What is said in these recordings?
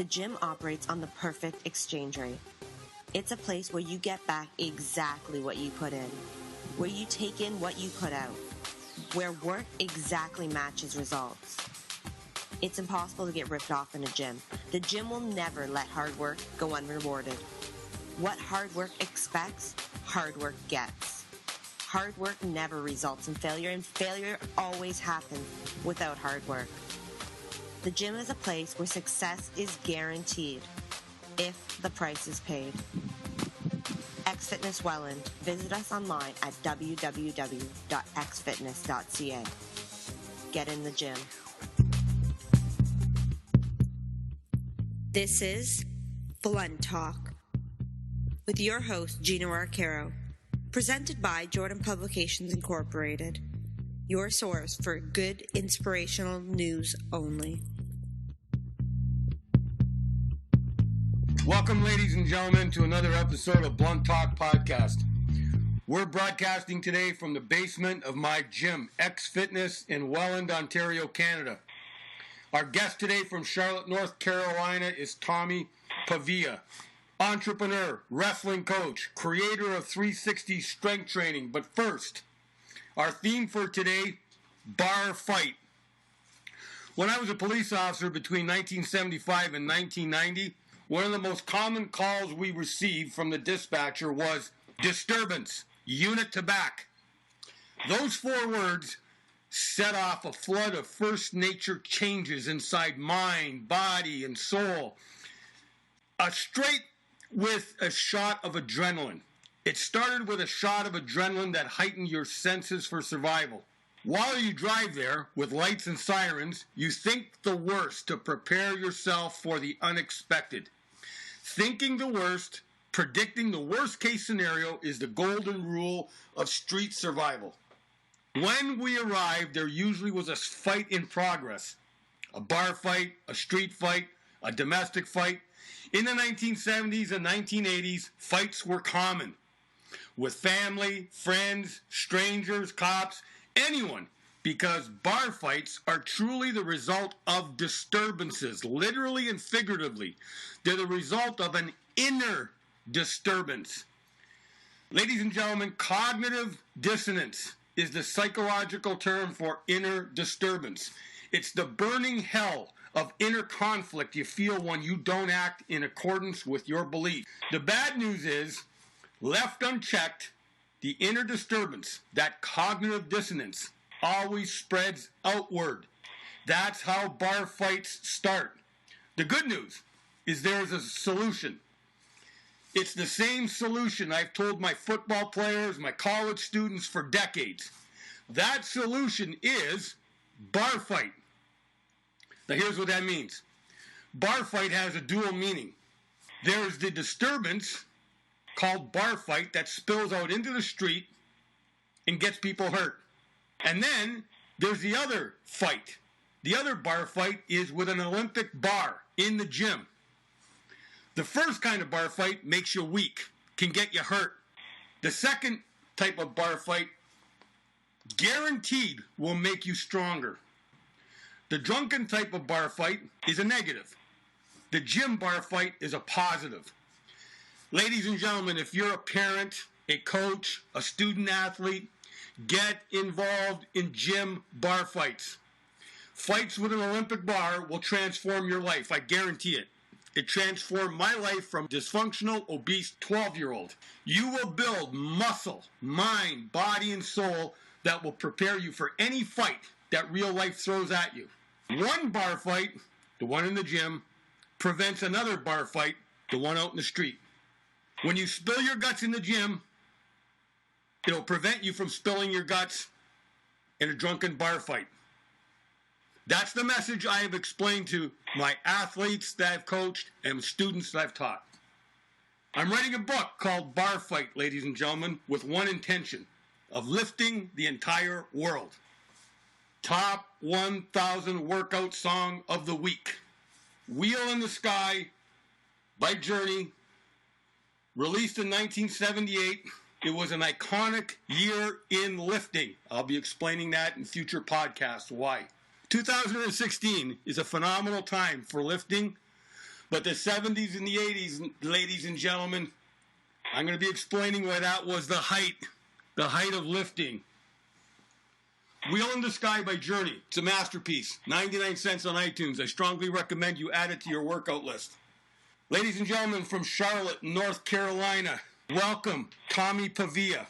The gym operates on the perfect exchange rate. It's a place where you get back exactly what you put in, where you take in what you put out, where work exactly matches results. It's impossible to get ripped off in a gym. The gym will never let hard work go unrewarded. What hard work expects, hard work gets. Hard work never results in failure, and failure always happens without hard work. The gym is a place where success is guaranteed if the price is paid. X-Fitness Welland. Visit us online at www.xfitness.ca. Get in the gym. This is Blunt Talk with your host, Gina Arcaro. Presented by Jordan Publications Incorporated. Your source for good, inspirational news only. Welcome, ladies and gentlemen, to another episode of Blunt Talk Podcast. We're broadcasting today from the basement of my gym, X-Fitness in Welland, Ontario, Canada. Our guest today from Charlotte, North Carolina is Tommy Pavia, entrepreneur, wrestling coach, creator of 360 Strength Training. But first, our theme for today, bar fight. When I was a police officer between 1975 and 1990, one of the most common calls we received from the dispatcher was disturbance, unit to back. Those 4 words set off a flood of first nature changes inside mind, body, and soul. Straight with a shot of adrenaline. It started with a shot of adrenaline that heightened your senses for survival. While you drive there, with lights and sirens, you think the worst to prepare yourself for the unexpected. Thinking the worst, predicting the worst case scenario is the golden rule of street survival. When we arrived, there usually was a fight in progress. A bar fight, a street fight, a domestic fight. In the 1970s and 1980s, fights were common. With family, friends, strangers, cops, anyone, because bar fights are truly the result of disturbances, literally and figuratively. They're the result of an inner disturbance. Ladies and gentlemen, cognitive dissonance is the psychological term for inner disturbance. It's the burning hell of inner conflict you feel when you don't act in accordance with your beliefs. The bad news is, left unchecked, the inner disturbance, that cognitive dissonance, always spreads outward. That's how bar fights start. The good news is there is a solution. It's the same solution I've told my football players, my college students for decades. That solution is bar fight. Now here's what that means. Bar fight has a dual meaning. There's the disturbance called bar fight that spills out into the street and gets people hurt. And then there's the other fight. The other bar fight is with an Olympic bar in the gym. The first kind of bar fight makes you weak, can get you hurt. The second type of bar fight, guaranteed, will make you stronger. The drunken type of bar fight is a negative. The gym bar fight is a positive. Ladies and gentlemen, if you're a parent, a coach, a student athlete, get involved in gym bar fights. Fights with an Olympic bar will transform your life, I guarantee it. It transformed my life from dysfunctional, obese 12-year-old. You will build muscle, mind, body, and soul that will prepare you for any fight that real life throws at you. One bar fight, the one in the gym, prevents another bar fight, the one out in the street. When you spill your guts in the gym, it'll prevent you from spilling your guts in a drunken bar fight. That's the message I have explained to my athletes that I've coached and students that I've taught. I'm writing a book called Bar Fight, ladies and gentlemen, with one intention, of lifting the entire world. Top 1,000 workout song of the week. Wheel in the Sky by Journey, released in 1978. It was an iconic year in lifting. I'll be explaining that in future podcasts, why. 2016 is a phenomenal time for lifting, But the 70s and the 80s, ladies and gentlemen, I'm going to be explaining why that was the height of lifting. Wheel in the Sky by Journey. It's a masterpiece. 99 cents on iTunes. I strongly recommend you add it to your workout list. Ladies and gentlemen, from Charlotte, North Carolina, welcome, Tommy Pavia.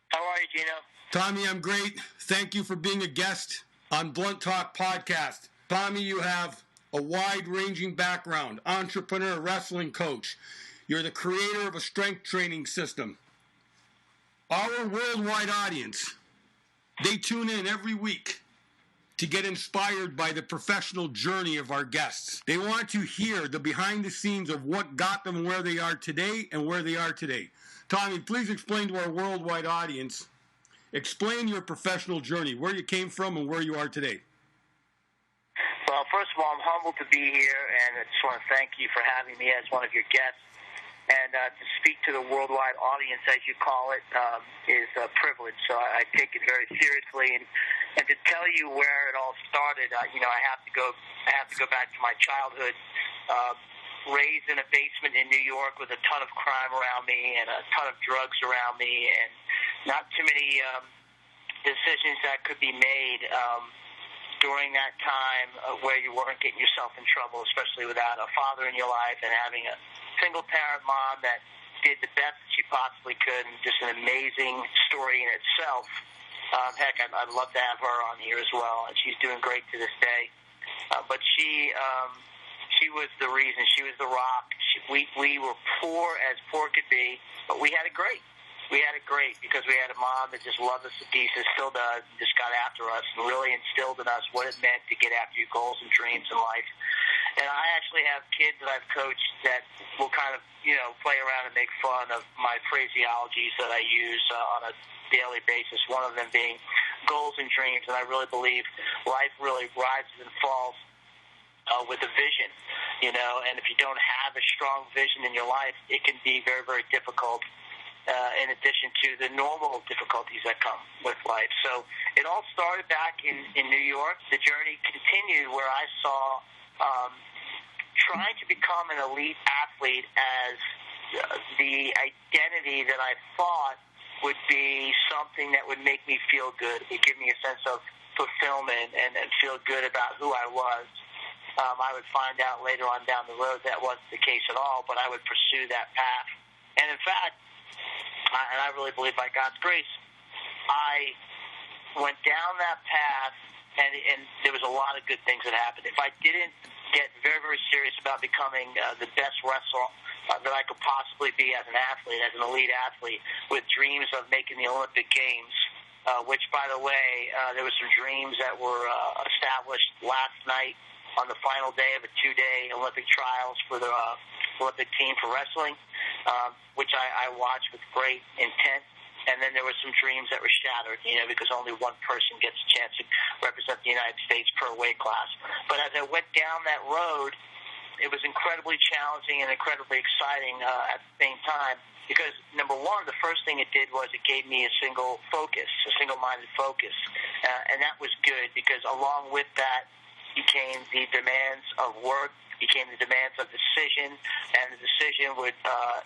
How are you, Gino? Tommy, I'm great. Thank you for being a guest on Blunt Talk Podcast. Tommy, you have a wide-ranging background, entrepreneur, wrestling coach. You're the creator of a strength training system. Our worldwide audience, they tune in every week to get inspired by the professional journey of our guests. They want to hear the behind the scenes of what got them where they are today and where they are today. Tommy, please explain to our worldwide audience, explain your professional journey, where you came from and where you are today. Well, first of all, I'm humbled to be here, and I just want to thank you for having me as one of your guests. And to speak to the worldwide audience, as you call it, is a privilege. So I take it very seriously. And to tell you where it all started, I have to go back to my childhood. Raised in a basement in New York with a ton of crime around me and a ton of drugs around me, and not too many decisions that could be made during that time where you weren't getting yourself in trouble, especially without a father in your life and having a single-parent mom that did the best she possibly could, and just an amazing story in itself. Heck, I'd love to have her on here as well, and she's doing great to this day. But she was the reason. She was the rock. We were poor as poor could be, but we had it great. We had it great because we had a mom that just loved us to pieces, still does, just got after us and really instilled in us what it meant to get after your goals and dreams in life. And I actually have kids that I've coached that will kind of, play around and make fun of my phraseologies that I use on a daily basis, one of them being goals and dreams. And I really believe life really rises and falls with a vision, and if you don't have a strong vision in your life, it can be very, very difficult. In addition to the normal difficulties that come with life. So it all started back in New York. The journey continued where I saw trying to become an elite athlete as the identity that I thought would be something that would make me feel good. It would give me a sense of fulfillment and feel good about who I was. I would find out later on down the road that wasn't the case at all, but I would pursue that path. And in fact, and I really believe by God's grace, I went down that path, and there was a lot of good things that happened. If I didn't get very, very serious about becoming the best wrestler that I could possibly be as an athlete, as an elite athlete, with dreams of making the Olympic Games, which, by the way, there were some dreams that were established last night on the final day of a 2-day Olympic trials for the Olympic team for wrestling, which I watched with great intent. And then there were some dreams that were shattered, because only one person gets a chance to represent the United States per weight class. But as I went down that road, it was incredibly challenging and incredibly exciting at the same time, because, number one, the first thing it did was it gave me a single-minded focus. And that was good, because along with that became the demands of work, became the demands of decision, and the decision would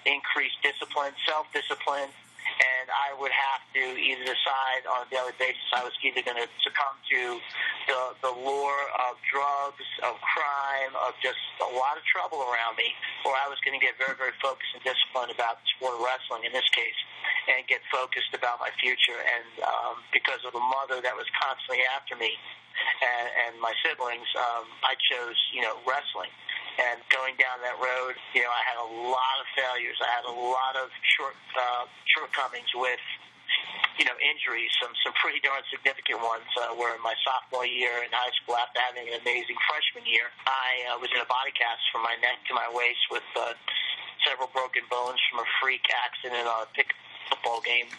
increase discipline, self-discipline, and I would have to either decide on a daily basis I was either going to succumb to the lure of drugs, of crime, of just a lot of trouble around me, or I was going to get very, very focused and disciplined about the sport of wrestling in this case, and get focused about my future. And because of a mother that was constantly after me and my siblings, I chose, wrestling. And going down that road, I had a lot of failures. I had a lot of shortcomings with, injuries, some pretty darn significant ones. Where in my sophomore year in high school, after having an amazing freshman year, I was in a body cast from my neck to my waist with several broken bones from a freak accident on a football game,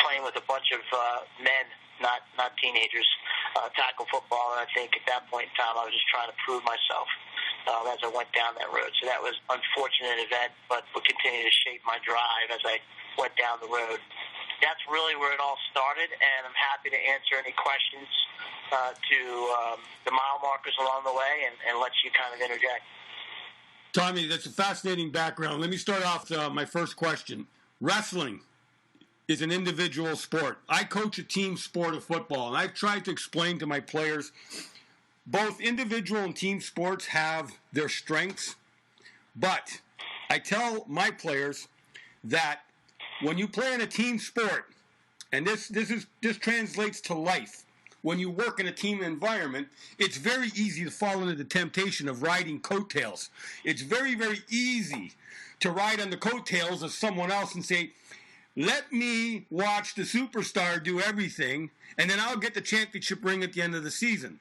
playing with a bunch of men, not teenagers, tackle football. And I think at that point in time, I was just trying to prove myself as I went down that road. So that was an unfortunate event, but will continue to shape my drive as I went down the road. That's really where it all started, and I'm happy to answer any questions to the mile markers along the way and let you kind of interject. Tommy, that's a fascinating background. Let me start off my first question. Wrestling is an individual sport. I coach a team sport of football, and I've tried to explain to my players both individual and team sports have their strengths, but I tell my players that when you play in a team sport, and this translates to life, when you work in a team environment, it's very easy to fall into the temptation of riding coattails. It's very, very easy to ride on the coattails of someone else and say, let me watch the superstar do everything, and then I'll get the championship ring at the end of the season.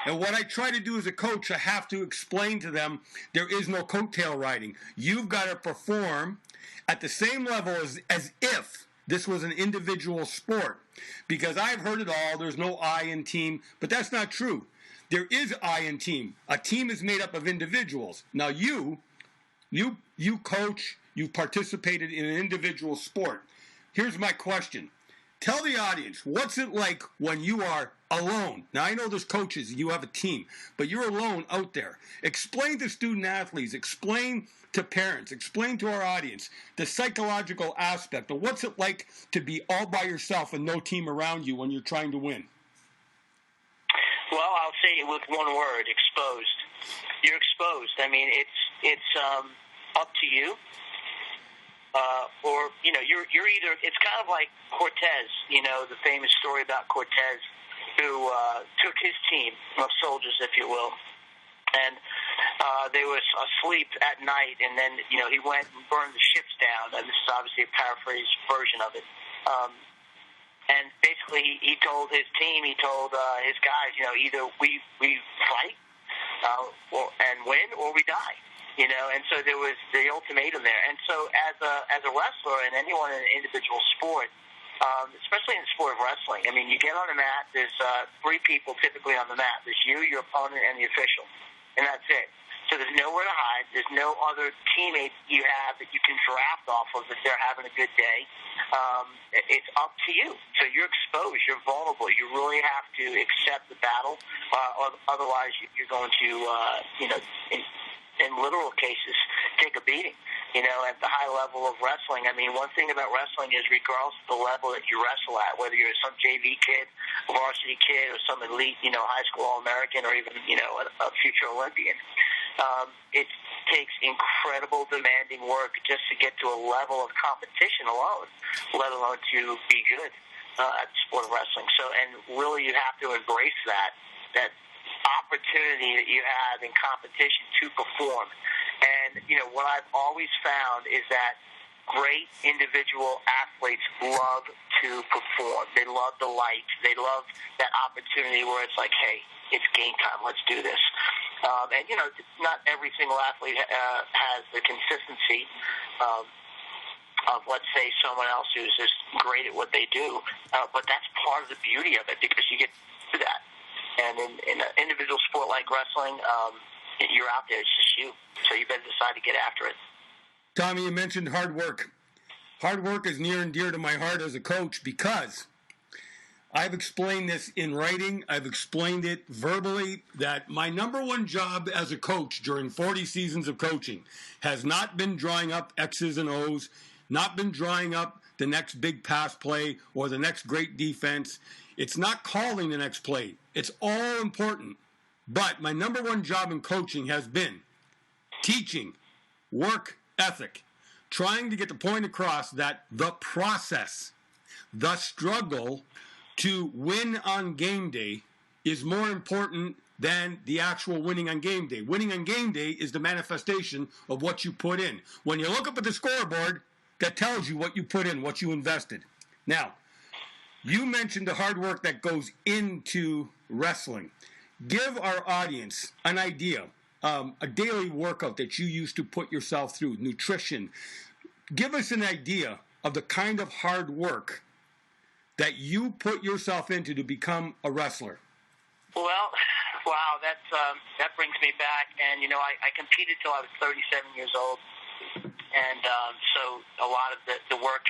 And what I try to do as a coach, I have to explain to them there is no coattail riding. You've got to perform at the same level as if this was an individual sport. Because I've heard it all, there's no I in team, but that's not true. There is I in team. A team is made up of individuals. Now you coach, you participated in an individual sport. Here's my question. Tell the audience, what's it like when you are alone? Now, I know there's coaches, you have a team, but you're alone out there. Explain to student athletes, explain to parents, explain to our audience the psychological aspect of what's it like to be all by yourself and no team around you when you're trying to win. Well, I'll say it with one word: exposed. You're exposed. I mean, it's up to you. Or, you're either, it's kind of like Cortez, the famous story about Cortez, who took his team of soldiers, if you will, and they were asleep at night, and then, he went and burned the ships down, and this is obviously a paraphrased version of it. And basically, he told his team, his guys, either we fight and win, or we die. And so there was the ultimatum there. And so as a wrestler and anyone in an individual sport, especially in the sport of wrestling, I mean, you get on the mat, there's 3 people typically on the mat. There's you, your opponent, and the official. And that's it. So there's nowhere to hide. There's no other teammate you have that you can draft off of if they're having a good day. It's up to you. So you're exposed. You're vulnerable. You really have to accept the battle. Otherwise, you're going to, in literal cases, take a beating. At the high level of wrestling, I mean, one thing about wrestling is regardless of the level that you wrestle at, whether you're some JV kid, varsity kid, or some elite, high school All-American, or even, a future Olympian, it takes incredible demanding work just to get to a level of competition alone, let alone to be good at the sport of wrestling. So, and really you have to embrace that opportunity that you have in competition to perform. And, what I've always found is that great individual athletes love to perform. They love the light. They love that opportunity where it's like, hey, it's game time. Let's do this. And, not every single athlete has the consistency of, let's say, someone else who's just great at what they do. But that's part of the beauty of it, because you get to do that. And in an individual sport like wrestling, you're out there. It's just you. So you better decide to get after it. Tommy, you mentioned hard work. Hard work is near and dear to my heart as a coach because I've explained this in writing. I've explained it verbally, that my number one job as a coach during 40 seasons of coaching has not been drawing up X's and O's, not been drawing up the next big pass play or the next great defense. It's not calling the next play. It's all important. But my number one job in coaching has been teaching, work ethic, trying to get the point across that the process, the struggle to win on game day is more important than the actual winning on game day. Winning on game day is the manifestation of what you put in. When you look up at the scoreboard, that tells you what you put in, what you invested. Now, you mentioned the hard work that goes into wrestling. Give our audience an idea, a daily workout that you used to put yourself through, nutrition. Give us an idea of the kind of hard work that you put yourself into to become a wrestler. Well, wow, that brings me back. And, I competed till I was 37 years old. And so a lot of the work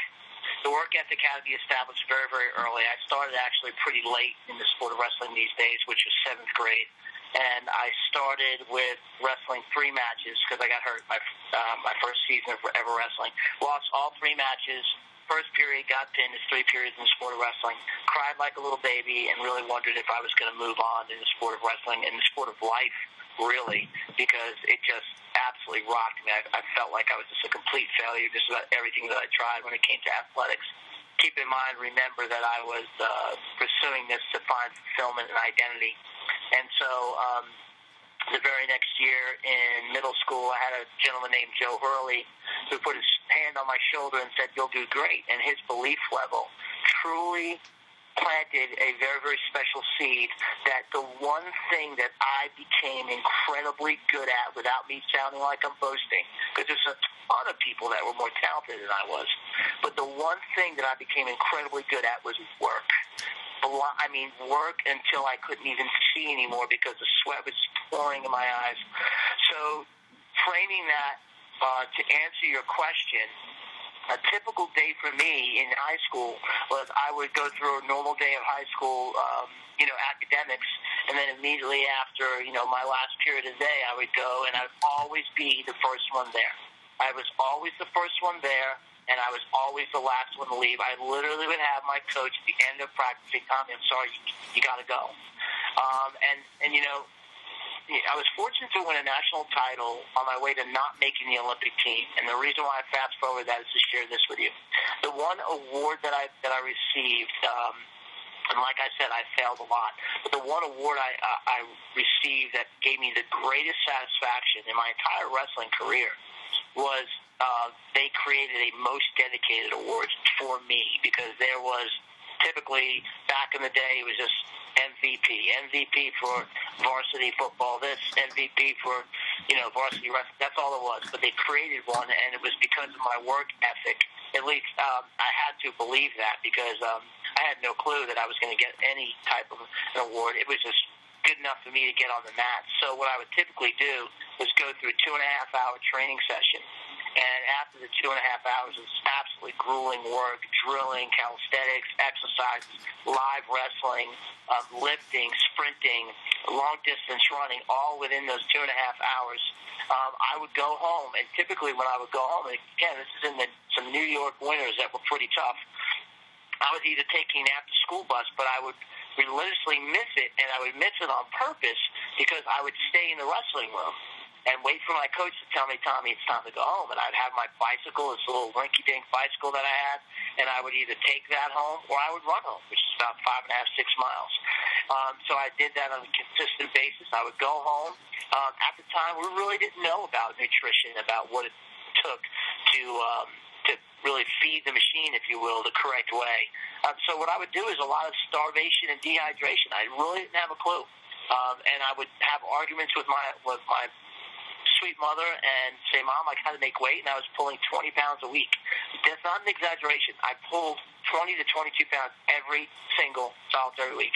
ethic had to be established very, very early. I started actually pretty late in the sport of wrestling these days, which was 7th grade. and I started with wrestling 3 matches because I got hurt my first season of ever wrestling. Lost all 3 matches. First period, got pinned. It's 3 periods in the sport of wrestling. Cried like a little baby and really wondered if I was going to move on in the sport of wrestling, in the sport of life, really, because it just absolutely rocked me. I felt like I was just a complete failure, just about everything that I tried when it came to athletics. Keep in mind, remember that I was pursuing this to find fulfillment and identity. And so the very next year in middle school, I had a gentleman named Joe Hurley who put his hand on my shoulder and said, "You'll do great." And his belief level truly planted a very, very special seed that the one thing that I became incredibly good at, without me sounding like I'm boasting, because there's a ton of people that were more talented than I was, but the one thing that I became incredibly good at was work. I mean, work until I couldn't even see anymore because the sweat was pouring in my eyes. So framing that to answer your question, a typical day for me in high school was I would go through a normal day of high school, academics, and then immediately after, my last period of the day, I would go and I'd always be the first one there. I was always the first one there, and I was always the last one to leave. I literally would have my coach at the end of practice say, "Tommy, I'm sorry, you got to go." I was fortunate to win a national title on my way to not making the Olympic team. And the reason why I fast forward that is to share this with you. The one award that I received, and like I said, I failed a lot, but the one award I received that gave me the greatest satisfaction in my entire wrestling career was they created a most dedicated award for me, because there was typically, back in the day, it was just MVP for varsity football, this MVP for, varsity wrestling. That's all it was. But they created one, and it was because of my work ethic. At least I had to believe that, because I had no clue that I was going to get any type of an award. It was just good enough for me to get on the mat. So what I would typically do was go through a 2.5-hour training session. And after the 2.5 hours, it was absolutely grueling work, drilling, calisthenics, exercises, live wrestling, lifting, sprinting, long-distance running, all within those 2.5 hours. I would go home, and typically when I would go home, and again, this is in some New York winters that were pretty tough, I was either taking an after-school bus, but I would religiously miss it, and I would miss it on purpose because I would stay in the wrestling room and wait for my coach to tell me, "Tommy, it's time to go home." And I'd have my bicycle, this little rinky-dink bicycle that I had, and I would either take that home or I would run home, which is about 5.5, 6 miles. So I did that on a consistent basis. I would go home. At the time, we really didn't know about nutrition, about what it took to really feed the machine, if you will, the correct way. So what I would do is a lot of starvation and dehydration. I really didn't have a clue. And I would have arguments with my sweet mother and say, "Mom, I got to make weight," and I was pulling 20 pounds a week. That's not an exaggeration. I pulled 20 to 22 pounds every single solitary week,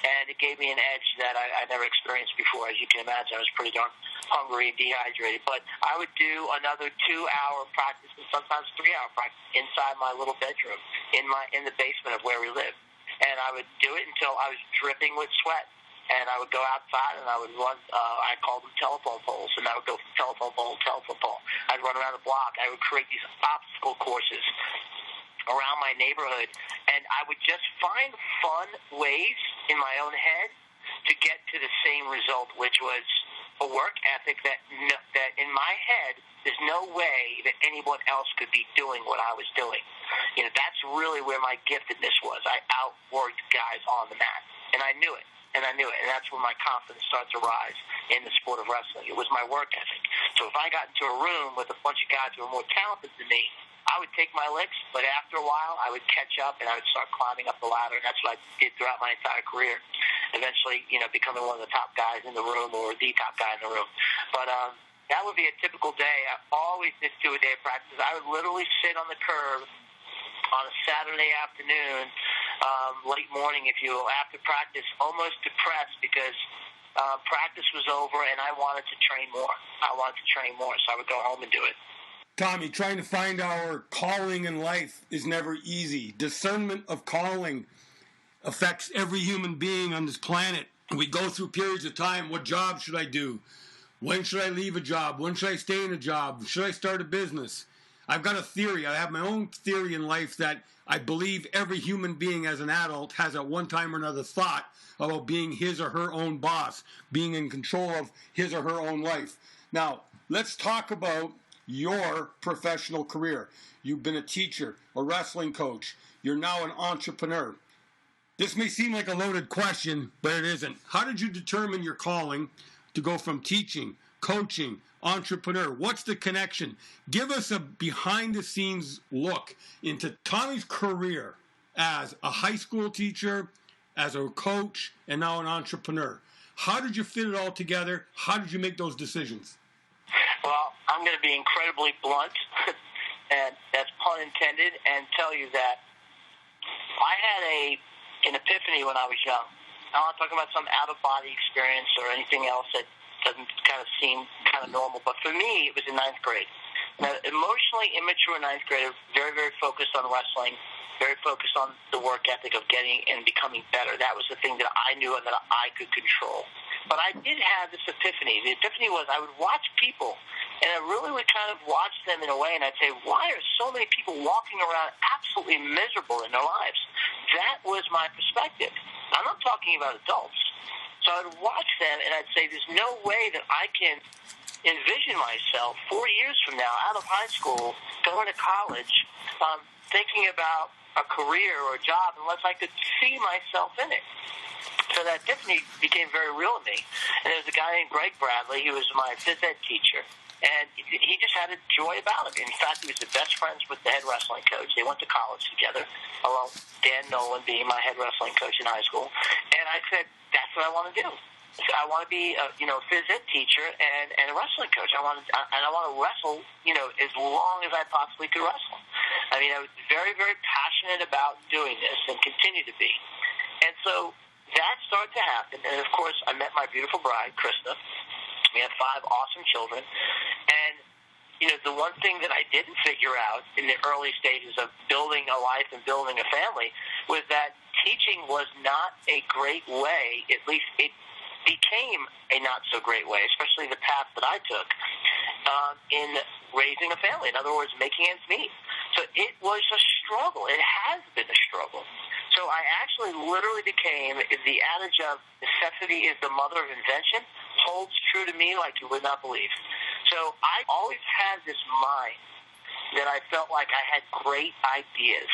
and it gave me an edge that I never experienced before. As you can imagine, I was pretty darn hungry and dehydrated. But I would do another 2-hour practice and sometimes 3-hour practice inside my little bedroom in the basement of where we lived, and I would do it until I was dripping with sweat. And I would go outside and I would run, I called them telephone poles, and I would go from telephone pole to telephone pole. I'd run around the block. I would create these obstacle courses around my neighborhood, and I would just find fun ways in my own head to get to the same result, which was a work ethic that in my head, there's no way that anyone else could be doing what I was doing. That's really where my giftedness was. I outworked guys on the mat, and I knew it. And that's when my confidence started to rise in the sport of wrestling. It was my work ethic. So if I got into a room with a bunch of guys who were more talented than me, I would take my licks, but after a while, I would catch up and I would start climbing up the ladder, and that's what I did throughout my entire career. Eventually, becoming one of the top guys in the room, or the top guy in the room. But that would be a typical day. I always did 2-a-day practice. I would literally sit on the curb on a Saturday afternoon, late morning, if you will, after practice, almost depressed because practice was over and I wanted to train more. So I would go home and do it. Tommy, trying to find our calling in life is never easy. Discernment of calling affects every human being on this planet. we go through periods of time. What job should I do? When should I leave a job? When should I stay in a job? Should I start a business? I've got a theory. I have my own theory in life that I believe every human being as an adult has at one time or another thought about being his or her own boss, being in control of his or her own life. Now, let's talk about your professional career. You've been a teacher, a wrestling coach. You're now an entrepreneur. This may seem like a loaded question, but it isn't. How did you determine your calling to go from teaching, coaching, entrepreneur? What's the connection? Give us a behind-the-scenes look into Tommy's career as a high school teacher, as a coach, and now an entrepreneur. How did you fit it all together? How did you make those decisions? Well, I'm going to be incredibly blunt, and that's pun intended, and tell you that I had an epiphany when I was young. I'm not talking about some out-of-body experience or anything else that doesn't kind of seem kind of normal. But for me, it was in ninth grade. Now, emotionally immature ninth grader, very, very focused on wrestling, very focused on the work ethic of getting and becoming better. That was the thing that I knew and that I could control. But I did have this epiphany. The epiphany was I would watch people, and I really would kind of watch them in a way, and I'd say, why are so many people walking around absolutely miserable in their lives? That was my perspective. I'm not talking about adults. So I would watch them, and I'd say, there's no way that I can envision myself 4 years from now, out of high school, going to college, thinking about a career or a job, unless I could see myself in it. So that epiphany became very real to me. And there was a guy named Greg Bradley, who was my phys ed teacher, and he just had a joy about it. In fact, he was the best friends with the head wrestling coach. They went to college together, along with Dan Nolan being my head wrestling coach in high school. And I said, that's what I want to do. So I want to be a phys ed teacher and a wrestling coach. I want to wrestle, as long as I possibly could wrestle. I mean, I was very, very passionate about doing this and continue to be. And so that started to happen. And, of course, I met my beautiful bride, Krista. We had 5 awesome children. And, the one thing that I didn't figure out in the early stages of building a life and building a family was that teaching was not a great way, at least it became a not-so-great way, especially the path that I took in raising a family. In other words, making ends meet. So it was a struggle. It has been a struggle. So I actually literally became, the adage of necessity is the mother of invention holds true to me like you would not believe. So I always had this mind that I felt like I had great ideas.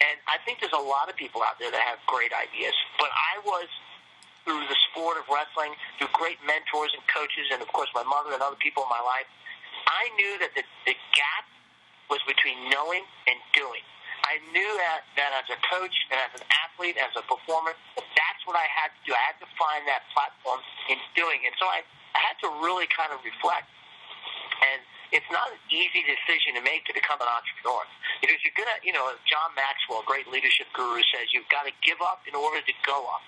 And I think there's a lot of people out there that have great ideas. But I was, through the sport of wrestling, through great mentors and coaches, and, of course, my mother and other people in my life, I knew that the gap was between knowing and doing. I knew that as a coach and as an athlete, as a performer, that's what I had to do. I had to find that platform in doing it. So I had to really kind of reflect. And it's not an easy decision to make to become an entrepreneur. Because you're going to, John Maxwell, a great leadership guru, says you've got to give up in order to go up.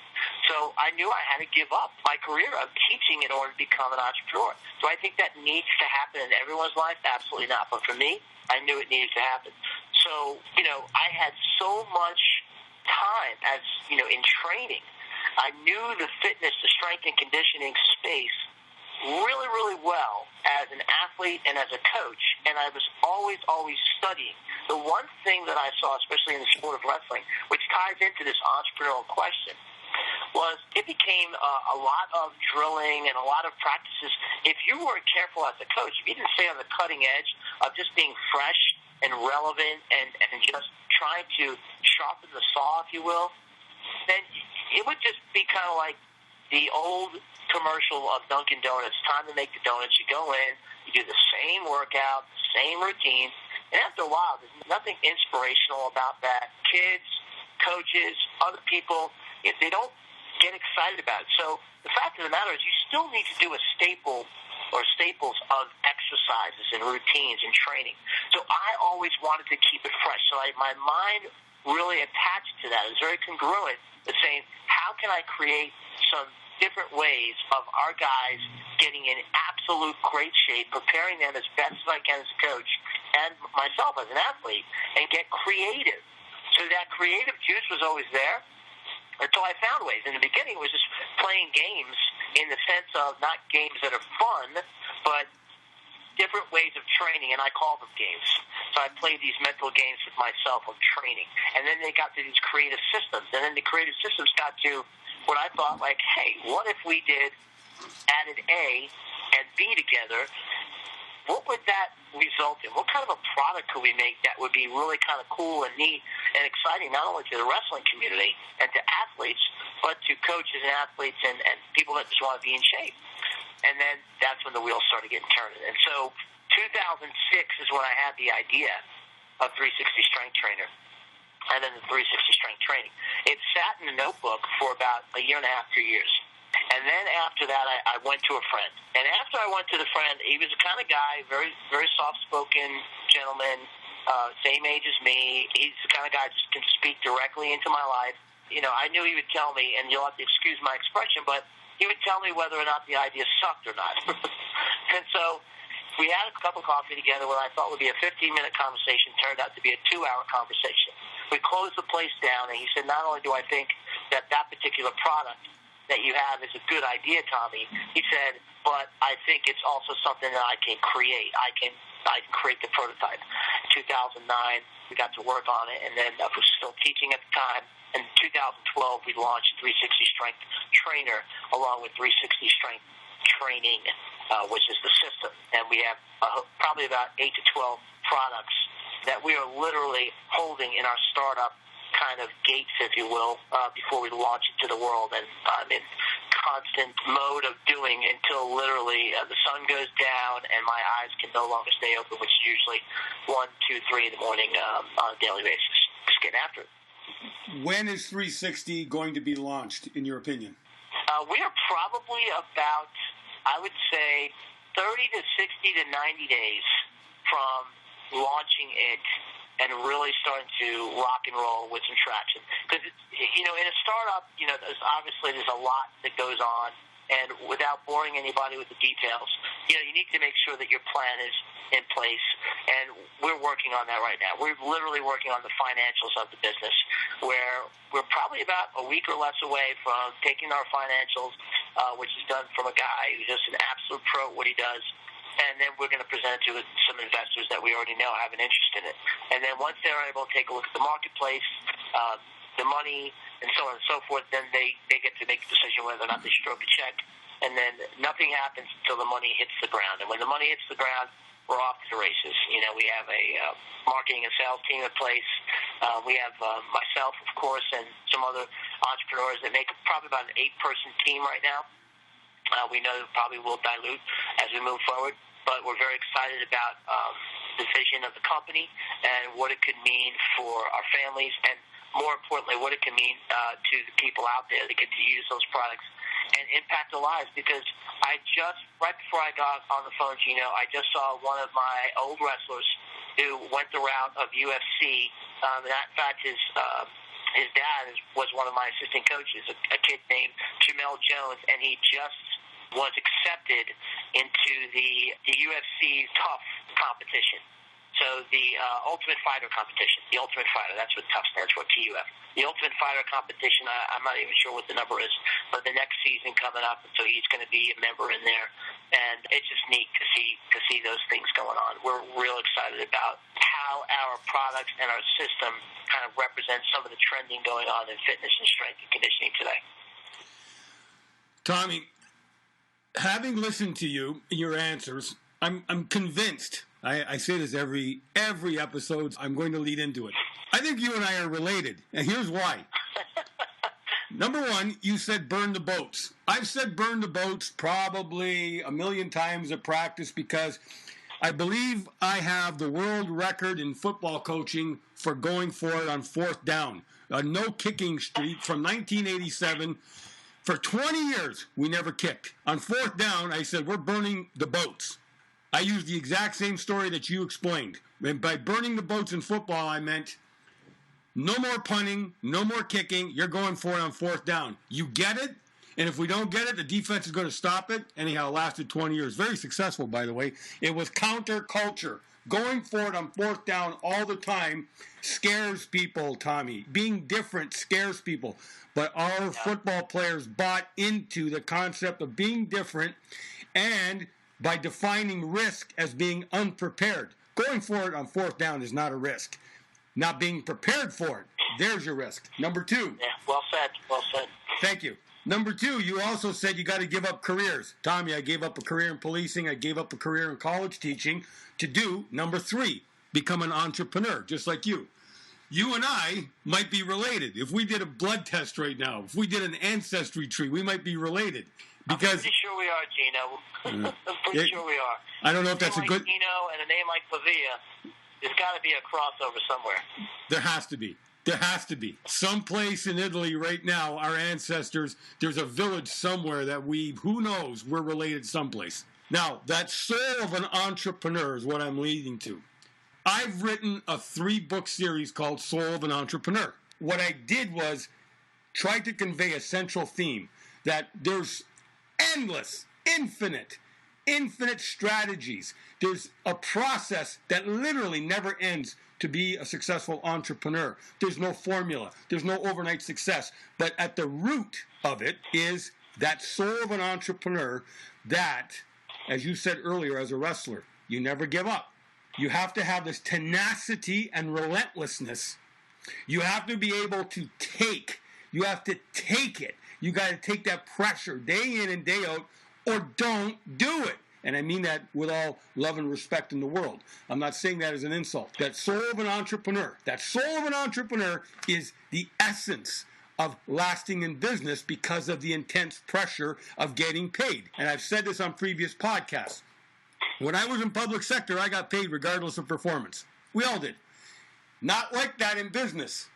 So I knew I had to give up my career of teaching in order to become an entrepreneur. So I think that needs to happen in everyone's life? Absolutely not. But for me, I knew it needed to happen. So, I had so much time as, in training. I knew the fitness, the strength and conditioning space really, really well as an athlete and as a coach, and I was always studying. The one thing that I saw, especially in the sport of wrestling, which ties into this entrepreneurial question, was it became a lot of drilling and a lot of practices. If you weren't careful as a coach, if you didn't stay on the cutting edge of just being fresh and relevant and just trying to sharpen the saw, if you will, then it would just be kind of like the old commercial of Dunkin' Donuts. Time to make the donuts. You go in, you do the same workout, same routine, and after a while, there's nothing inspirational about that. Kids, coaches, other people, if they don't get excited about it. So the fact of the matter is you still need to do a staple or staples of exercises and routines and training. So I always wanted to keep it fresh. So my mind really attached to that. It was very congruent with saying, how can I create some different ways of our guys getting in absolute great shape, preparing them as best as I can as a coach, and myself as an athlete, and get creative. So that creative juice was always there until I found ways. In the beginning, it was just playing games in the sense of not games that are fun, but different ways of training, and I call them games. So I played these mental games with myself of training. And then they got to these creative systems. And then the creative systems got to what I thought, like, hey, what if we added A and B together? What would that result in? What kind of a product could we make that would be really kind of cool and neat and exciting, not only to the wrestling community and to athletes, but to coaches and athletes and people that just want to be in shape? And then that's when the wheels started getting turned. And so 2006 is when I had the idea of 360 Strength Trainer and then the 360 Strength Training. It sat in a notebook for about a year and a half, 2 years. And then after that, I went to a friend. And after I went to the friend, he was the kind of guy, very, very soft-spoken gentleman, same age as me. He's the kind of guy that just can speak directly into my life. You know, I knew he would tell me, and you'll have to excuse my expression, but he would tell me whether or not the idea sucked or not. And so we had a cup of coffee together, what I thought would be a 15-minute conversation turned out to be a 2-hour conversation. We closed the place down, and he said, not only do I think that particular product that you have is a good idea, Tommy, he said, but I think it's also something that I can create. I can create the prototype. In 2009, we got to work on it, and then I was still teaching at the time. In 2012, we launched 360 Strength Trainer along with 360 Strength Training, which is the system. And we have probably about 8 to 12 products that we are literally holding in our startup kind of gates, if you will, before we launch it to the world. And I'm in constant mode of doing until literally the sun goes down and my eyes can no longer stay open, which is usually 1, 2, 3 in the morning on a daily basis. Just getting after it. When is 360 going to be launched, in your opinion? We are probably about, I would say, 30 to 60 to 90 days from launching it and really starting to rock and roll with some traction. Because, you know, in a startup, you know, there's a lot that goes on. And without boring anybody with the details, you know, you need to make sure that your plan is in place. And we're working on that right now. We're literally working on the financials of the business, where we're probably about a week or less away from taking our financials, which is done from a guy who's just an absolute pro at what he does. And then we're going to present it to some investors that we already know have an interest in it. And then once they're able to take a look at the marketplace, the money, and so on and so forth, then they get to make a decision whether or not they stroke a check. And then nothing happens until the money hits the ground. And when the money hits the ground, we're off to the races. You know, we have a marketing and sales team in place. We have myself, of course, and some other entrepreneurs that make probably about an 8-person team right now. We know it probably will dilute as we move forward, but we're very excited about the vision of the company and what it could mean for our families, and more importantly, what it can mean to the people out there that get to use those products and impact their lives. Because right before I got on the phone, Gino, I just saw one of my old wrestlers who went the route of UFC. In fact, his dad was one of my assistant coaches, a kid named Jamel Jones, and he just was accepted into the UFC TUF competition. So the Ultimate Fighter competition, the Ultimate Fighter, that's what TUF stands for, TUF. The Ultimate Fighter competition, I'm not even sure what the number is, but the next season coming up, so he's going to be a member in there. And it's just neat to see those things going on. We're real excited about how our products and our system kind of represent some of the trending going on in fitness and strength and conditioning today. Tommy, having listened to you, your answers, I'm convinced. I say this every episode. I'm going to lead into it. I think you and I are related, and here's why. Number one, you said burn the boats. I've said burn the boats probably a million times at practice because I believe I have the world record in football coaching for going for it on 4th down. A no-kicking streak from 1987. For 20 years, we never kicked. On 4th down, I said, we're burning the boats. I used the exact same story that you explained. And by burning the boats in football, I meant no more punting, no more kicking. You're going for it on 4th down. You get it? And if we don't get it, the defense is going to stop it. Anyhow, it lasted 20 years. Very successful, by the way. It was counterculture. Going for it on fourth down all the time scares people, Tommy. Being different scares people. But our football players bought into the concept of being different and by defining risk as being unprepared. Going for it on fourth down is not a risk. Not being prepared for it, there's your risk. Number 2. Yeah, well said, well said. Thank you. Number 2, you also said you got to give up careers. Tommy, I gave up a career in policing. I gave up a career in college teaching to do, number 3, become an entrepreneur, just like you. You and I might be related. If we did a blood test right now, if we did an ancestry tree, we might be related. Because I'm pretty sure we are, Gino. I'm pretty sure we are. I don't know if that's a good... Gino and a name like Pavia, there's got to be a crossover somewhere. There has to be. There has to be. Someplace in Italy right now, our ancestors, there's a village somewhere that who knows, we're related someplace. Now, that soul of an entrepreneur is what I'm leading to. I've written a 3-book series called Soul of an Entrepreneur. What I did was try to convey a central theme that there's endless, infinite strategies. There's a process that literally never ends to be a successful entrepreneur. There's no formula. There's no overnight success. But at the root of it is that soul of an entrepreneur that, as you said earlier as a wrestler, you never give up. You have to have this tenacity and relentlessness. You have to be able to take. You have to take it. You got to take that pressure day in and day out, or don't do it. And I mean that with all love and respect in the world. I'm not saying that as an insult. That soul of an entrepreneur, is the essence of lasting in business because of the intense pressure of getting paid. And I've said this on previous podcasts. When I was in public sector, I got paid regardless of performance. We all did. Not like that in business.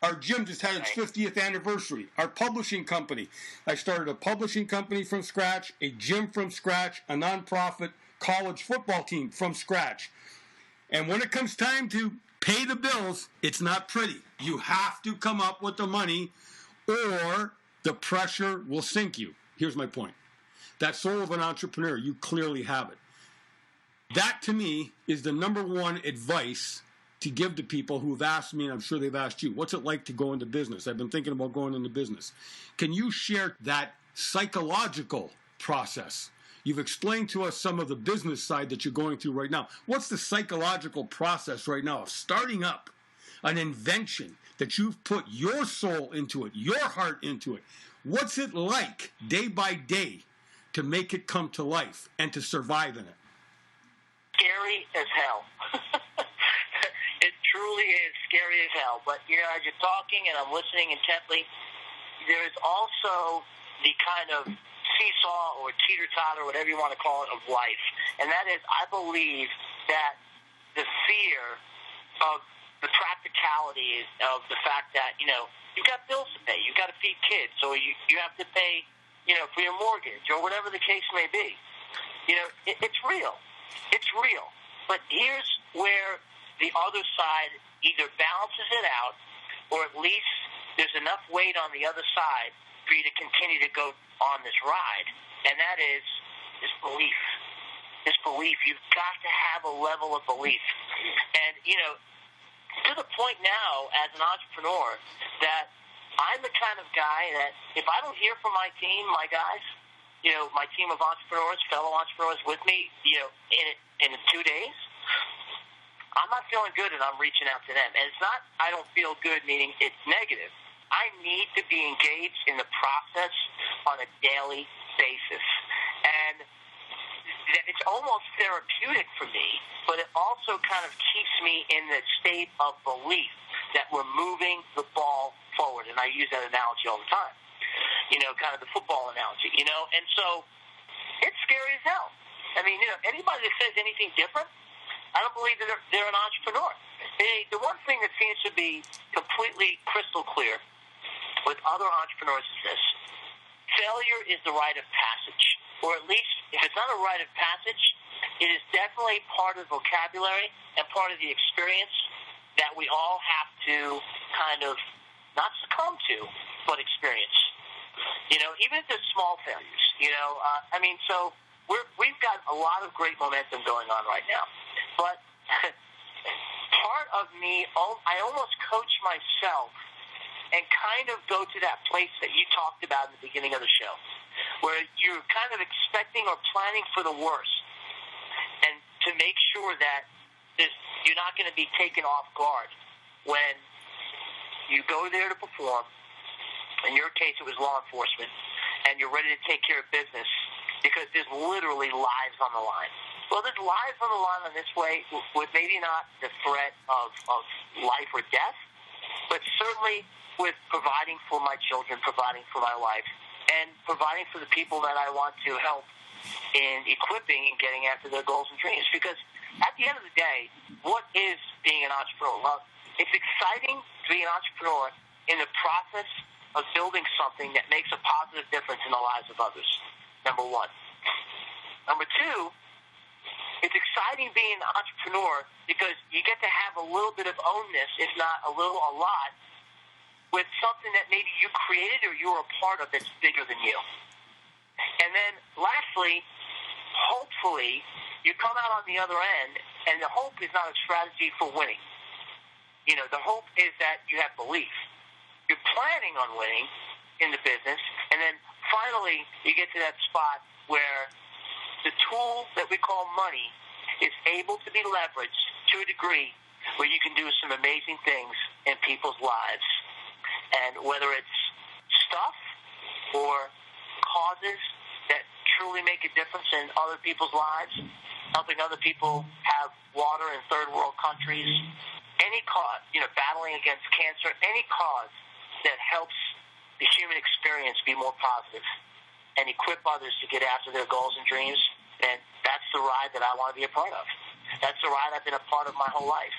Our gym just had its 50th anniversary. Our publishing company. I started a publishing company from scratch, a gym from scratch, a nonprofit college football team from scratch. And when it comes time to pay the bills, it's not pretty. You have to come up with the money or the pressure will sink you. Here's my point. That soul of an entrepreneur, you clearly have it. That, to me, is the number one advice to give to people who have asked me, and I'm sure they've asked you, what's it like to go into business? I've been thinking about going into business. Can you share that psychological process? You've explained to us some of the business side that you're going through right now. What's the psychological process right now of starting up an invention that you've put your soul into it, your heart into it? What's it like day by day to make it come to life and to survive in it? Scary as hell. It truly is scary as hell. But, as you're talking and I'm listening intently, there's also the kind of seesaw or teeter-totter, whatever you want to call it, of life. And that is, I believe that the fear of the practicality of the fact that, you've got bills to pay. You've got to feed kids. So you have to pay, for your mortgage or whatever the case may be. It's real. It's real. But here's where the other side either balances it out or at least there's enough weight on the other side for you to continue to go on this ride. And that is this belief. This belief. You've got to have a level of belief. And, to the point now as an entrepreneur that I'm the kind of guy that if I don't hear from my team, my guys, my team of entrepreneurs, fellow entrepreneurs with me, in 2 days, I'm not feeling good and I'm reaching out to them. And it's not I don't feel good, meaning it's negative. I need to be engaged in the process on a daily basis. And it's almost therapeutic for me, but it also kind of keeps me in the state of belief that we're moving the ball forward. And I use that analogy all the time. Kind of the football analogy, And so it's scary as hell. I mean, anybody that says anything different, I don't believe that they're an entrepreneur. The one thing that seems to be completely crystal clear with other entrepreneurs is this. Failure is the rite of passage. Or at least, if it's not a rite of passage, it is definitely part of the vocabulary and part of the experience that we all have to kind of not succumb to, but experience. Even if there's small failures, so we've got a lot of great momentum going on right now. But part of me, I almost coach myself and kind of go to that place that you talked about in the beginning of the show, where you're kind of expecting or planning for the worst, and to make sure that you're not going to be taken off guard when you go there to perform. In your case, it was law enforcement, and you're ready to take care of business because there's literally lives on the line. Well, there's lives on the line in this way with maybe not the threat of life or death, but certainly with providing for my children, providing for my wife, and providing for the people that I want to help in equipping and getting after their goals and dreams. Because at the end of the day, what is being an entrepreneur? Well, it's exciting to be an entrepreneur in the process of building something that makes a positive difference in the lives of others, number one. Number two, it's exciting being an entrepreneur because you get to have a little bit of ownness, if not a lot, with something that maybe you created or you're a part of that's bigger than you. And then lastly, hopefully, you come out on the other end, and the hope is not a strategy for winning. The hope is that you have belief. You're planning on winning in the business, and then finally you get to that spot where the tool that we call money is able to be leveraged to a degree where you can do some amazing things in people's lives. And whether it's stuff or causes that truly make a difference in other people's lives, helping other people have water in third world countries, any cause, battling against cancer, any cause that helps the human experience be more positive and equip others to get after their goals and dreams, and that's the ride that I want to be a part of. That's the ride I've been a part of my whole life.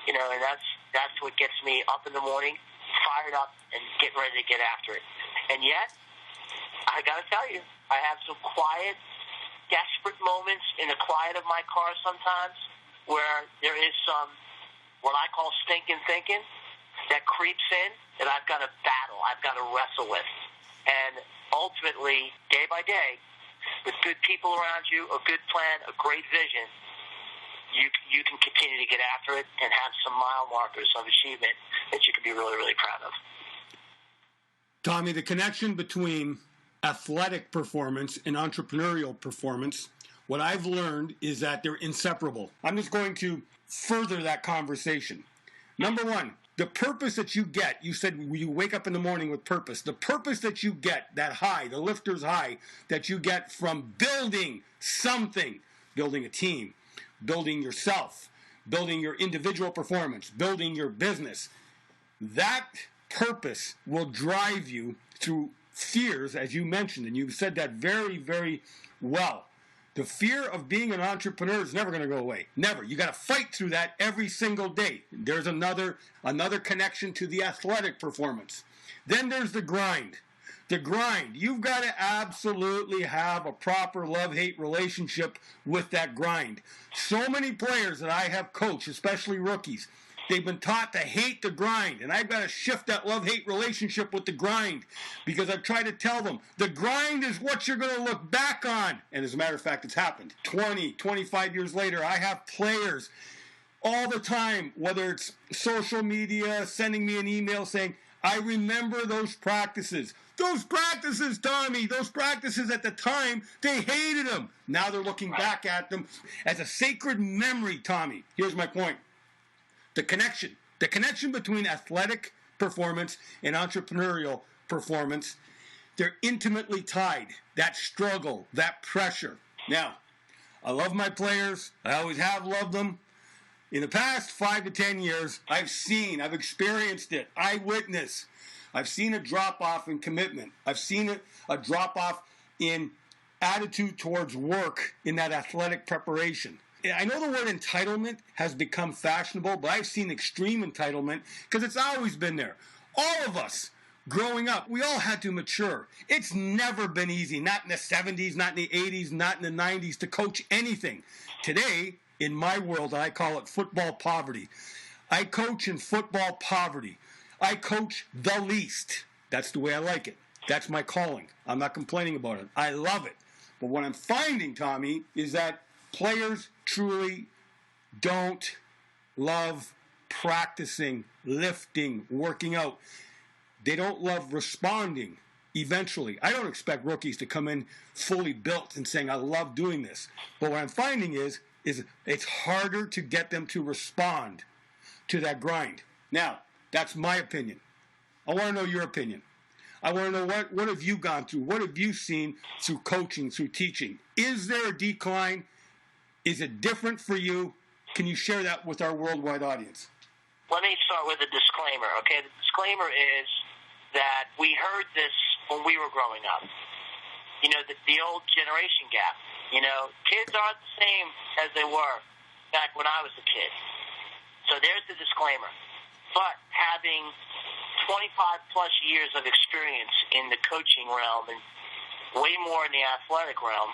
And that's what gets me up in the morning, fired up, and getting ready to get after it. And yet, I got to tell you, I have some quiet, desperate moments in the quiet of my car sometimes where there is some, what I call stinking thinking, that creeps in that I've got to battle, I've got to wrestle with. And ultimately, day by day, with good people around you, a good plan, a great vision, you can continue to get after it and have some mile markers of achievement that you can be really, really proud of. Tommy, the connection between athletic performance and entrepreneurial performance, what I've learned is that they're inseparable. I'm just going to further that conversation. Number one, the purpose that you get, you said you wake up in the morning with purpose. The purpose that you get, that high, the lifter's high, that you get from building something, building a team, building yourself, building your individual performance, building your business, that purpose will drive you through fears, as you mentioned, and you said that very, very well. The fear of being an entrepreneur is never going to go away. Never. You got to fight through that every single day. There's another connection to the athletic performance. Then there's the grind. The grind. You've got to absolutely have a proper love-hate relationship with that grind. So many players that I have coached, especially rookies, they've been taught to hate the grind, and I've got to shift that love-hate relationship with the grind because I've tried to tell them the grind is what you're going to look back on. And as a matter of fact, it's happened. 20, 25 years later, I have players all the time, whether it's social media, sending me an email saying, I remember those practices. Those practices, Tommy, those practices at the time, they hated them. Now they're looking back at them as a sacred memory, Tommy. Here's my point. The connection between athletic performance and entrepreneurial performance, they're intimately tied. That struggle, that pressure. Now, I love my players. I always have loved them. In the past 5 to 10 years, I've experienced it. Eyewitness. I've seen a drop-off in commitment. I've seen a drop-off in attitude towards work in that athletic preparation. I know the word entitlement has become fashionable, but I've seen extreme entitlement because it's always been there. All of us, growing up, we all had to mature. It's never been easy, not in the 70s, not in the 80s, not in the 90s, to coach anything. Today, in my world, I call it football poverty. I coach in football poverty. I coach the least. That's the way I like it. That's my calling. I'm not complaining about it. I love it. But what I'm finding, Tommy, is that players truly don't love practicing, lifting, working out. They don't love responding eventually. I don't expect rookies to come in fully built and saying, I love doing this. But what I'm finding is it's harder to get them to respond to that grind. Now, that's my opinion. I want to know your opinion. I want to know what have you gone through? What have you seen through coaching, through teaching? Is there a decline? Is it different for you? Can you share that with our worldwide audience? Let me start with a disclaimer, okay? The disclaimer is that we heard this when we were growing up. You know, the old generation gap. You know, kids aren't the same as they were back when I was a kid. So there's the disclaimer. But having 25-plus years of experience in the coaching realm and way more in the athletic realm,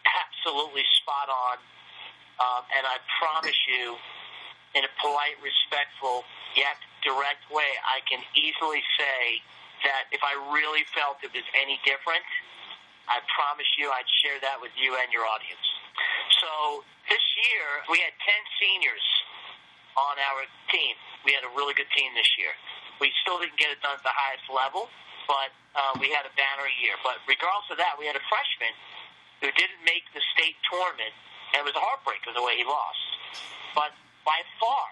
absolutely spot on. And I promise you, in a polite, respectful, yet direct way, I can easily say that if I really felt it was any different, I promise you I'd share that with you and your audience. So this year, we had 10 seniors on our team. We had a really good team this year. We still didn't get it done at the highest level, but we had a banner year. But regardless of that, we had a freshman who didn't make the state tournament, and it was a heartbreaker the way he lost. But by far,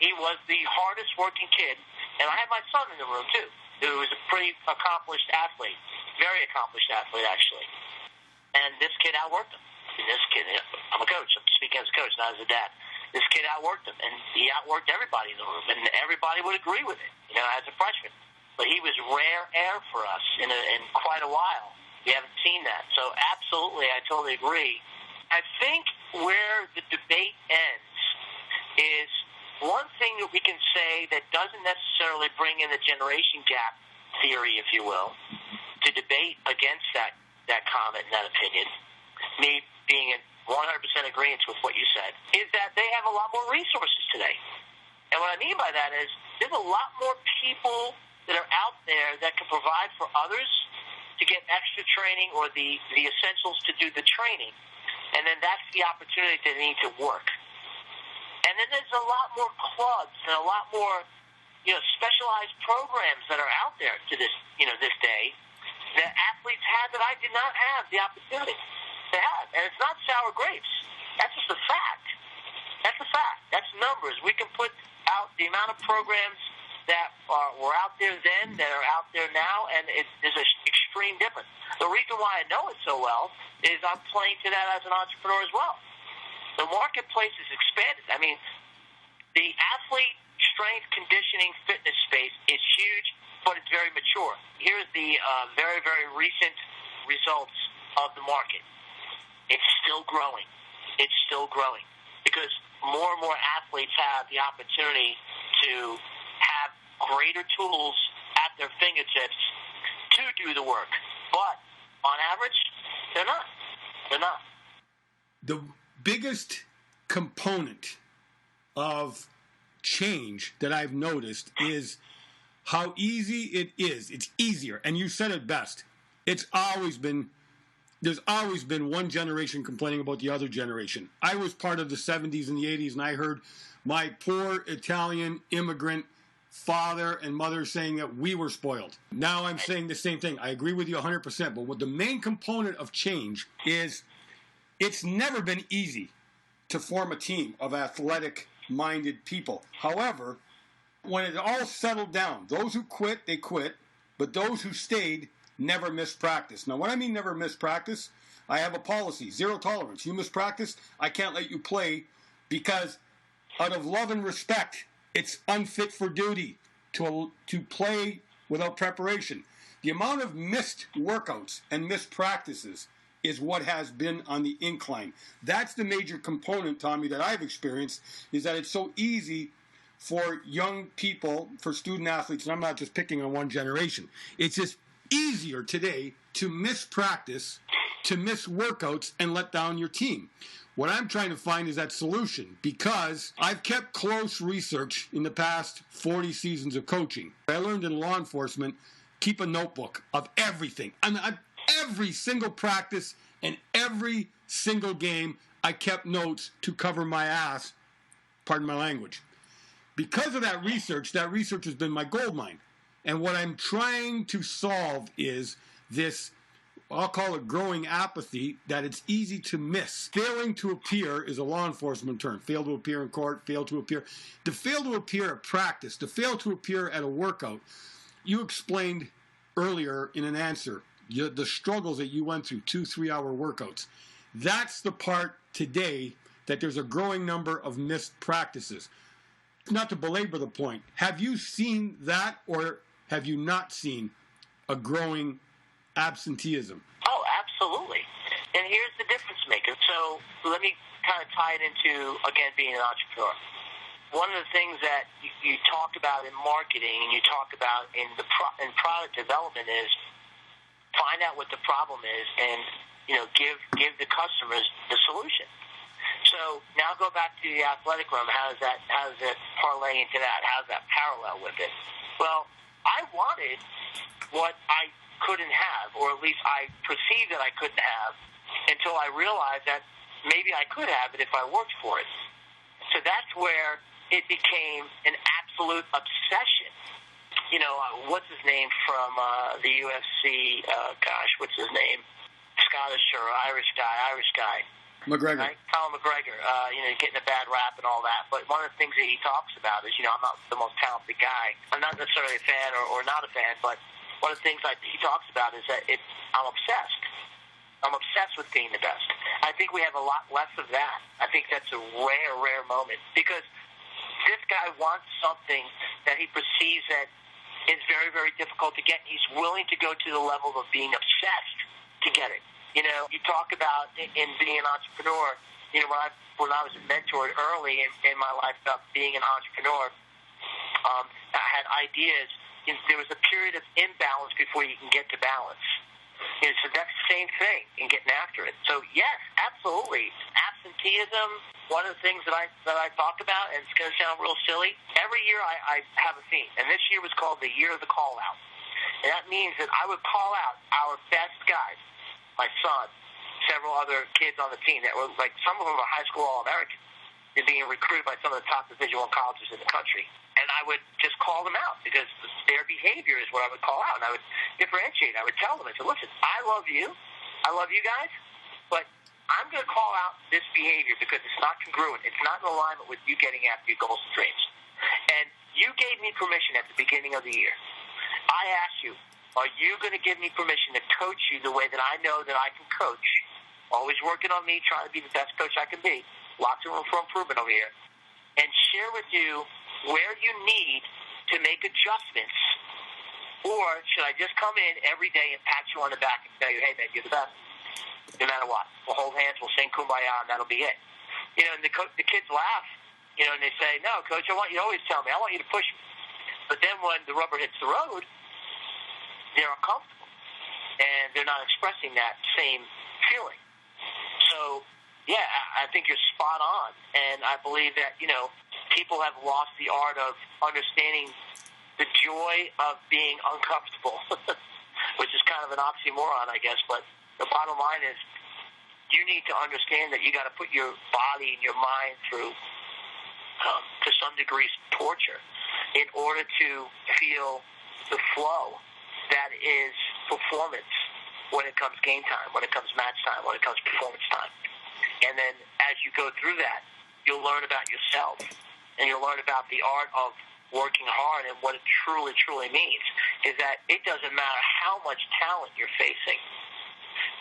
he was the hardest working kid. And I had my son in the room, too, who was a pretty accomplished athlete, very accomplished athlete, actually. And this kid outworked him. And this kid, I'm a coach. I'm speaking as a coach, not as a dad. This kid outworked him, and he outworked everybody in the room, and everybody would agree with it, you know, as a freshman. But he was rare air for us in quite a while. We haven't seen that. So absolutely, I totally agree. I think where the debate ends is one thing that we can say that doesn't necessarily bring in the generation gap theory, if you will, to debate against that comment and that opinion, me being in 100% agreement with what you said, is that they have a lot more resources today. And what I mean by that is there's a lot more people that are out there that can provide for others to get extra training or the essentials to do the training. And then that's the opportunity they need to work. And then there's a lot more clubs and a lot more, you know, specialized programs that are out there to this day that athletes have that I did not have the opportunity to have. And it's not sour grapes. That's just a fact. That's a fact. That's numbers. We can put out the amount of programs that were out there then that are out there now, and there's an extreme difference. The reason why I know it so well is I'm playing to that as an entrepreneur as well. The marketplace is expanded. I mean, the athlete strength conditioning fitness space is huge, but it's very mature. Here's the very, very recent results of the market. It's still growing. It's still growing because more and more athletes have the opportunity to have greater tools at their fingertips to do the work. But on average, they're not. They're not. The biggest component of change that I've noticed is how easy it is. It's easier. And you said it best. There's always been one generation complaining about the other generation. I was part of the 70s and the 80s, and I heard my poor Italian immigrant father and mother saying that we were spoiled. Now I'm saying the same thing. I agree with you 100%. But what the main component of change is, it's never been easy to form a team of athletic-minded people. However, when it all settled down, those who quit, they quit. But those who stayed never missed practice. Now, when I mean never missed practice, I have a policy, 0 tolerance. You miss practice, I can't let you play because out of love and respect, it's unfit for duty to play without preparation. The amount of missed workouts and missed practices is what has been on the incline. That's the major component, Tommy, that I've experienced, is that it's so easy for young people, for student athletes, and I'm not just picking on one generation, it's just easier today to miss practice, to miss workouts, and let down your team. What I'm trying to find is that solution, because I've kept close research in the past 40 seasons of coaching. I learned in law enforcement, keep a notebook of everything. Every single practice and every single game, I kept notes to cover my ass, pardon my language. Because of that research has been my goldmine. And what I'm trying to solve is this, I'll call it growing apathy, that it's easy to miss. Failing to appear is a law enforcement term. Fail to appear in court, fail to appear. To fail to appear at practice, to fail to appear at a workout, you explained earlier in an answer the struggles that you went through, 2-3 hour workouts. That's the part today that there's a growing number of missed practices. Not to belabor the point, have you seen that, or have you not seen a growing absenteeism? Oh, absolutely. And here's the difference maker. So let me kind of tie it into, again, being an entrepreneur. One of the things that you talk about in marketing and you talk about in product development is find out what the problem is and, give the customers the solution. So now go back to the athletic room. How does it parlay into that? How does that parallel with it? Well, I wanted what I couldn't have, or at least I perceived that I couldn't have, until I realized that maybe I could have it if I worked for it. So that's where it became an absolute obsession. What's his name from the UFC? What's his name? Scottish or Irish guy. McGregor. Right? Conor McGregor. Getting a bad rap and all that. But one of the things that he talks about is, I'm not the most talented guy. I'm not necessarily a fan or not a fan, but one of the things he talks about is that I'm obsessed. I'm obsessed with being the best. I think we have a lot less of that. I think that's a rare moment, because this guy wants something that he perceives that is very, very difficult to get. He's willing to go to the level of being obsessed to get it. You talk about in being an entrepreneur, when I was mentored early in my life about being an entrepreneur, I had ideas. There was a period of imbalance before you can get to balance. So that's the same thing in getting after it. So yes, absolutely. Absenteeism, one of the things that I talk about, and it's going to sound real silly, every year I have a theme. And this year was called the Year of the Call Out. And that means that I would call out our best guys, my son, several other kids on the team that were, like, some of them are high school All-Americans. They're being recruited by some of the top Division I colleges in the country. And I would just call them out, because their behavior is what I would call out. And I would differentiate. I would tell them, I said, listen, I love you guys, but I'm going to call out this behavior because it's not congruent. It's not in alignment with you getting after your goals and dreams. And you gave me permission at the beginning of the year. I asked you, are you going to give me permission to coach you the way that I know that I can coach? Always working on me, trying to be the best coach I can be. Lots of room for improvement over here. And share with you where you need to make adjustments. Or should I just come in every day and pat you on the back and tell you, hey, man, you're the best, no matter what. We'll hold hands, we'll sing Kumbaya, and that'll be it. And the kids laugh, and they say, no, Coach, I want you to always tell me. I want you to push me. But then when the rubber hits the road, they're uncomfortable, and they're not expressing that same feeling. So, yeah, I think you're spot on, and I believe that, people have lost the art of understanding the joy of being uncomfortable, which is kind of an oxymoron, I guess, but the bottom line is you need to understand that you got to put your body and your mind through, to some degree, torture in order to feel the flow that is performance when it comes game time, when it comes match time, when it comes performance time. And then as you go through that, you'll learn about yourself, and you'll learn about the art of working hard. And what it truly, truly means is that it doesn't matter how much talent you're facing.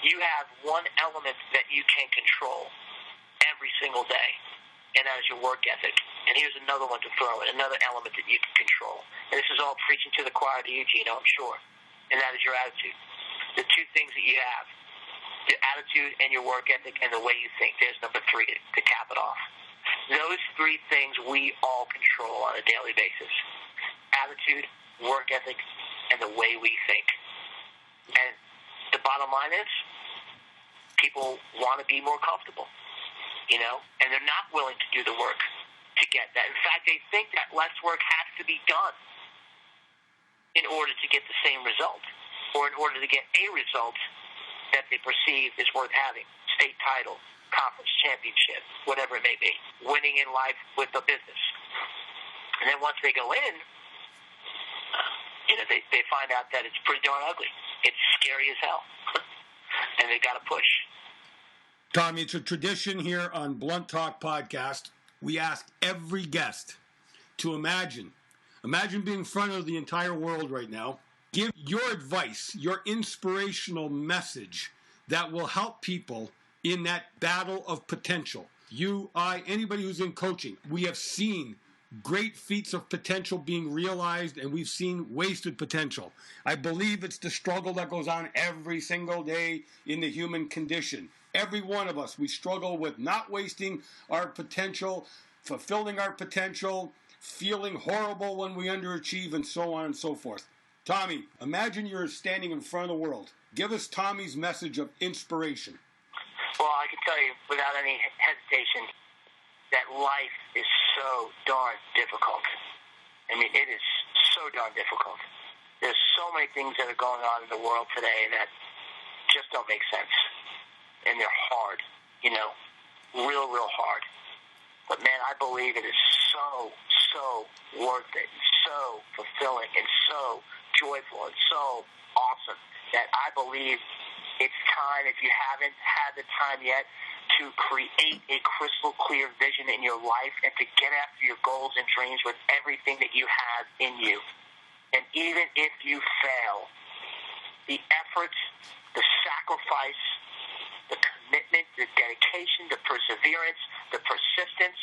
You have one element that you can control every single day, and that is your work ethic. And here's another one to throw in, another element that you can control. And this is all preaching to the choir to you, Gino, I'm sure. And that is your attitude. The two things that you have, your attitude and your work ethic and the way you think. There's number 3 to cap it off. Those 3 things we all control on a daily basis. Attitude, work ethic, and the way we think. And the bottom line is, people want to be more comfortable, and they're not willing to do the work to get that. In fact, they think that less work has to be done. in order to get the same result, or in order to get a result that they perceive is worth having. State title, conference championship, whatever it may be. Winning in life with the business. And then once they go in, they find out that it's pretty darn ugly. It's scary as hell. And they got to push. Tommy, it's a tradition here on Blunt Talk Podcast. We ask every guest to imagine being in front of the entire world right now. Give your advice, your inspirational message that will help people in that battle of potential. You, I, anybody who's in coaching, we have seen great feats of potential being realized, and we've seen wasted potential. I believe it's the struggle that goes on every single day in the human condition. Every one of us, we struggle with not wasting our potential, fulfilling our potential, feeling horrible when we underachieve, and so on and so forth. Tommy, imagine you're standing in front of the world. Give us Tommy's message of inspiration. Well, I can tell you without any hesitation that life is so darn difficult. I mean, it is so darn difficult. There's so many things that are going on in the world today that just don't make sense. And they're hard, real hard. But, man, I believe it is so worth it, and so fulfilling, and so joyful, and so awesome that I believe it's time, if you haven't had the time yet, to create a crystal clear vision in your life and to get after your goals and dreams with everything that you have in you. And even if you fail, the effort, the sacrifice, the commitment, the dedication, the perseverance, the persistence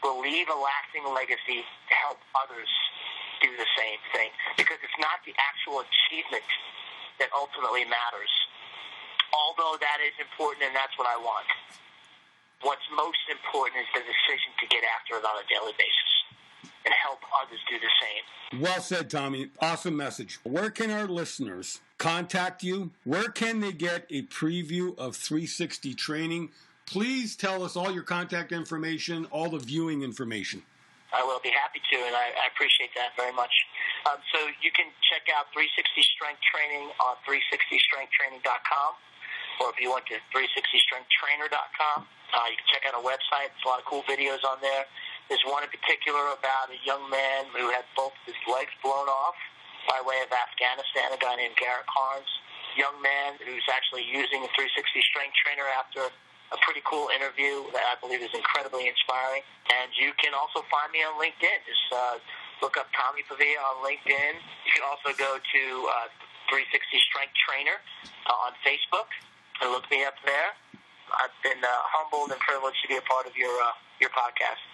will leave a lasting legacy to help others do the same thing. Because it's not the actual achievement that ultimately matters. Although that is important and that's what I want. What's most important is the decision to get after it on a daily basis and help others do the same. Well said, Tommy. Awesome message. Where can our listeners contact you? Where can they get a preview of 360 training? Please tell us all your contact information, all the viewing information. I will be happy to, and I appreciate that very much. So you can check out 360 Strength Training on 360strengthtraining.com, or if you went to 360strengthtrainer.com, you can check out our website. There's a lot of cool videos on there. There's one in particular about a young man who had both his legs blown off by way of Afghanistan, a guy named Garrett Carnes. Young man who's actually using a 360 Strength Trainer after a pretty cool interview that I believe is incredibly inspiring. And you can also find me on LinkedIn. Just look up Tommy Pavia on LinkedIn. You can also go to 360 Strength Trainer on Facebook and look me up there. I've been humbled and privileged to be a part of your podcast.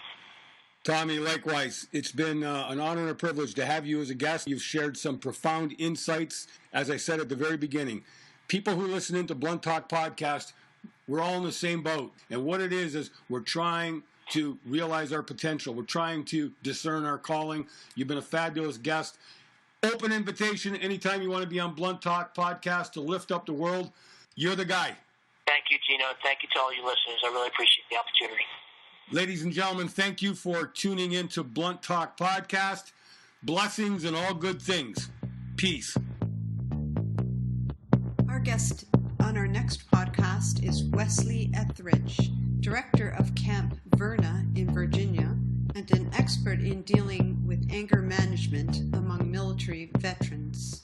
Tommy, likewise. It's been an honor and a privilege to have you as a guest. You've shared some profound insights. As I said at the very beginning, people who listen into Blunt Talk Podcast, we're all in the same boat. And what it is we're trying to realize our potential. We're trying to discern our calling. You've been a fabulous guest. Open invitation anytime you want to be on Blunt Talk Podcast to lift up the world. You're the guy. Thank you, Gino. Thank you to all you listeners. I really appreciate the opportunity. Ladies and gentlemen, thank you for tuning in to Blunt Talk Podcast. Blessings and all good things. Peace. Our guest on our next podcast is Wesley Etheridge, director of Camp Verna in Virginia and an expert in dealing with anger management among military veterans.